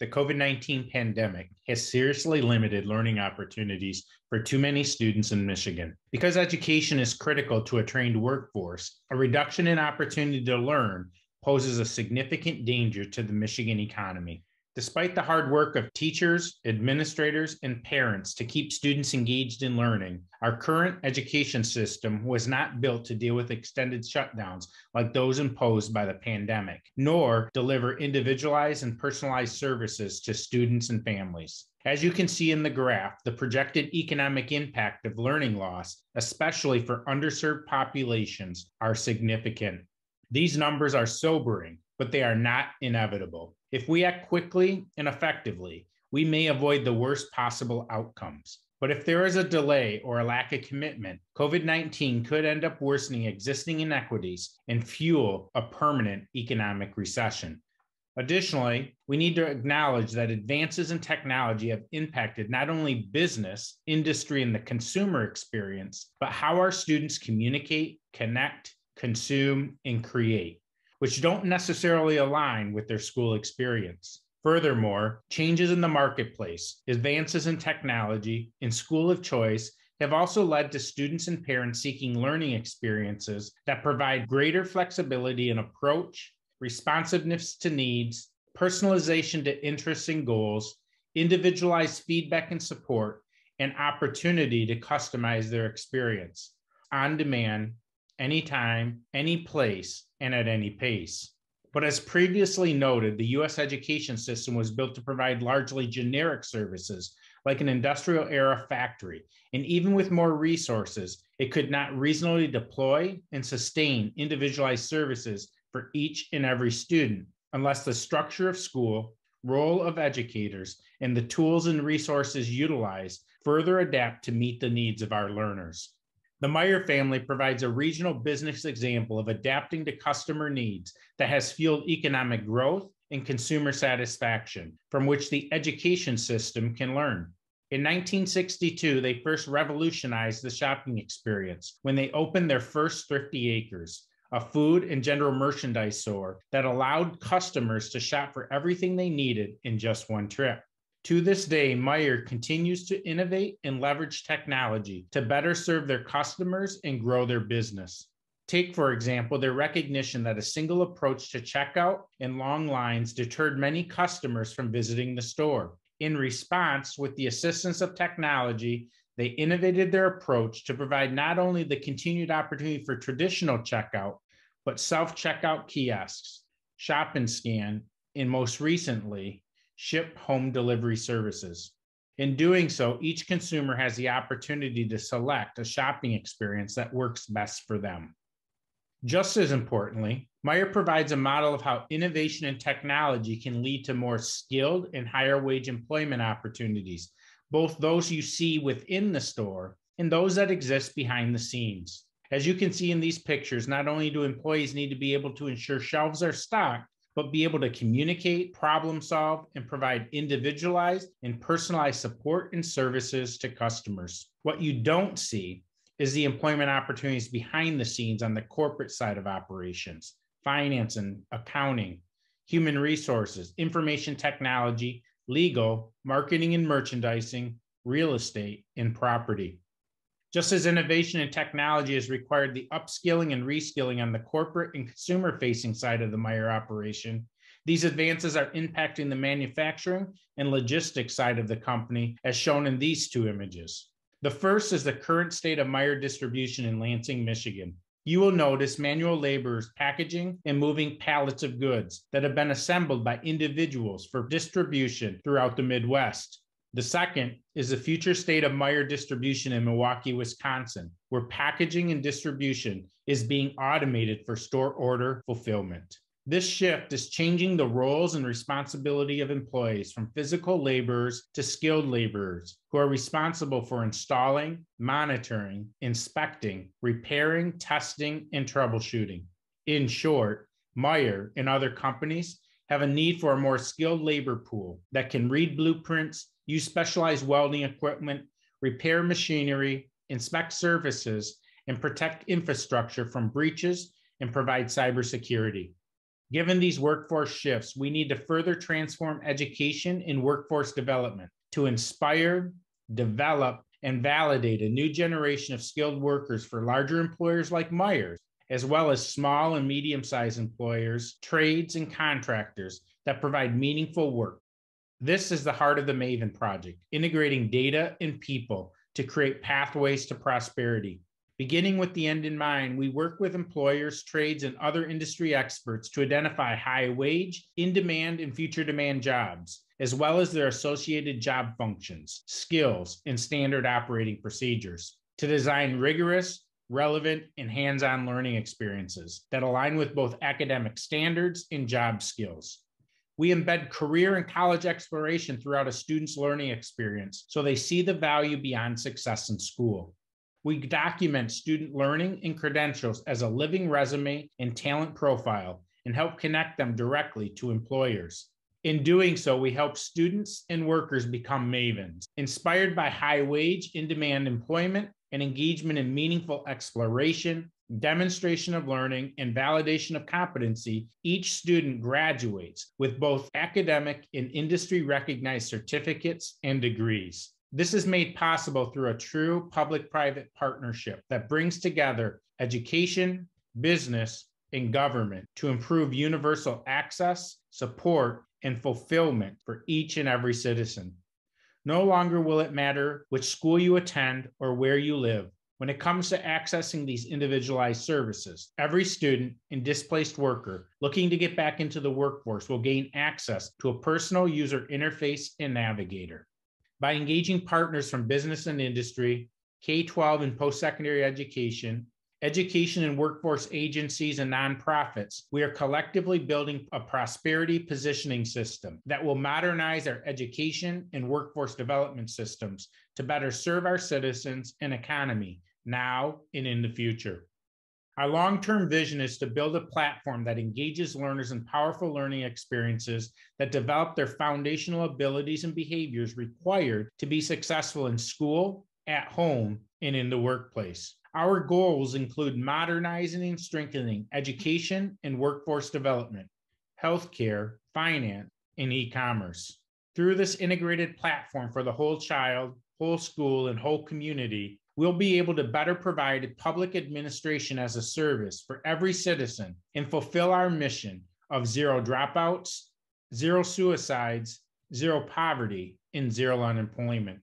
The COVID-19 pandemic has seriously limited learning opportunities for too many students in Michigan. Because education is critical to a trained workforce, a reduction in opportunity to learn poses a significant danger to the Michigan economy. Despite the hard work of teachers, administrators, and parents to keep students engaged in learning, our current education system was not built to deal with extended shutdowns like those imposed by the pandemic, nor deliver individualized and personalized services to students and families. As you can see in the graph, the projected economic impact of learning loss, especially for underserved populations, are significant. These numbers are sobering, but they are not inevitable. If we act quickly and effectively, we may avoid the worst possible outcomes. But if there is a delay or a lack of commitment, COVID-19 could end up worsening existing inequities and fuel a permanent economic recession. Additionally, we need to acknowledge that advances in technology have impacted not only business, industry, and the consumer experience, but how our students communicate, connect, consume, and create, which don't necessarily align with their school experience. Furthermore, changes in the marketplace, advances in technology, and school of choice have also led to students and parents seeking learning experiences that provide greater flexibility in approach, responsiveness to needs, personalization to interests and goals, individualized feedback and support, and opportunity to customize their experience on demand, anytime, any place, and at any pace. But as previously noted, the U.S. education system was built to provide largely generic services like an industrial era factory. And even with more resources, it could not reasonably deploy and sustain individualized services for each and every student unless the structure of school, role of educators, and the tools and resources utilized further adapt to meet the needs of our learners. The Meyer family provides a regional business example of adapting to customer needs that has fueled economic growth and consumer satisfaction, from which the education system can learn. In 1962, they first revolutionized the shopping experience when they opened their first Thrifty Acres, a food and general merchandise store that allowed customers to shop for everything they needed in just one trip. To this day, Meyer continues to innovate and leverage technology to better serve their customers and grow their business. Take, for example, their recognition that a single approach to checkout and long lines deterred many customers from visiting the store. In response, with the assistance of technology, they innovated their approach to provide not only the continued opportunity for traditional checkout, but self-checkout kiosks, shop and scan, and most recently, ship home delivery services. In doing so, each consumer has the opportunity to select a shopping experience that works best for them. Just as importantly, Meyer provides a model of how innovation and technology can lead to more skilled and higher wage employment opportunities, both those you see within the store and those that exist behind the scenes. As you can see in these pictures, not only do employees need to be able to ensure shelves are stocked, but be able to communicate, problem solve, and provide individualized and personalized support and services to customers. What you don't see is the employment opportunities behind the scenes on the corporate side of operations, finance and accounting, human resources, information technology, legal, marketing and merchandising, real estate, and property. Just as innovation and technology has required the upskilling and reskilling on the corporate and consumer-facing side of the Meyer operation, these advances are impacting the manufacturing and logistics side of the company, as shown in these two images. The first is the current state of Meyer distribution in Lansing, Michigan. You will notice manual laborers packaging and moving pallets of goods that have been assembled by individuals for distribution throughout the Midwest. The second is the future state of Meyer distribution in Milwaukee, Wisconsin, where packaging and distribution is being automated for store order fulfillment. This shift is changing the roles and responsibility of employees from physical laborers to skilled laborers who are responsible for installing, monitoring, inspecting, repairing, testing, and troubleshooting. In short, Meyer and other companies have a need for a more skilled labor pool that can read blueprints, use specialized welding equipment, repair machinery, inspect surfaces, and protect infrastructure from breaches and provide cybersecurity. Given these workforce shifts, we need to further transform education and workforce development to inspire, develop, and validate a new generation of skilled workers for larger employers like Myers, as well as small and medium-sized employers, trades, and contractors that provide meaningful work. This is the heart of the Mavin Project, integrating data and people to create pathways to prosperity. Beginning with the end in mind, we work with employers, trades, and other industry experts to identify high wage, in demand, and future demand jobs, as well as their associated job functions, skills, and standard operating procedures, to design rigorous, relevant, and hands-on learning experiences that align with both academic standards and job skills. We embed career and college exploration throughout a student's learning experience so they see the value beyond success in school. We document student learning and credentials as a living resume and talent profile and help connect them directly to employers. In doing so, we help students and workers become mavens, inspired by high wage, in-demand employment and engagement in meaningful exploration, demonstration of learning, and validation of competency. Each student graduates with both academic and industry-recognized certificates and degrees. This is made possible through a true public-private partnership that brings together education, business, and government to improve universal access, support, and fulfillment for each and every citizen. No longer will it matter which school you attend or where you live. When it comes to accessing these individualized services, every student and displaced worker looking to get back into the workforce will gain access to a personal user interface and navigator. By engaging partners from business and industry, K-12 and post-secondary education, education and workforce agencies, and nonprofits, we are collectively building a prosperity positioning system that will modernize our education and workforce development systems to better serve our citizens and economy now and in the future. Our long-term vision is to build a platform that engages learners in powerful learning experiences that develop their foundational abilities and behaviors required to be successful in school, at home, and in the workplace. Our goals include modernizing and strengthening education and workforce development, healthcare, finance, and e-commerce. Through this integrated platform for the whole child, whole school, and whole community, we'll be able to better provide public administration as a service for every citizen and fulfill our mission of zero dropouts, zero suicides, zero poverty, and zero unemployment.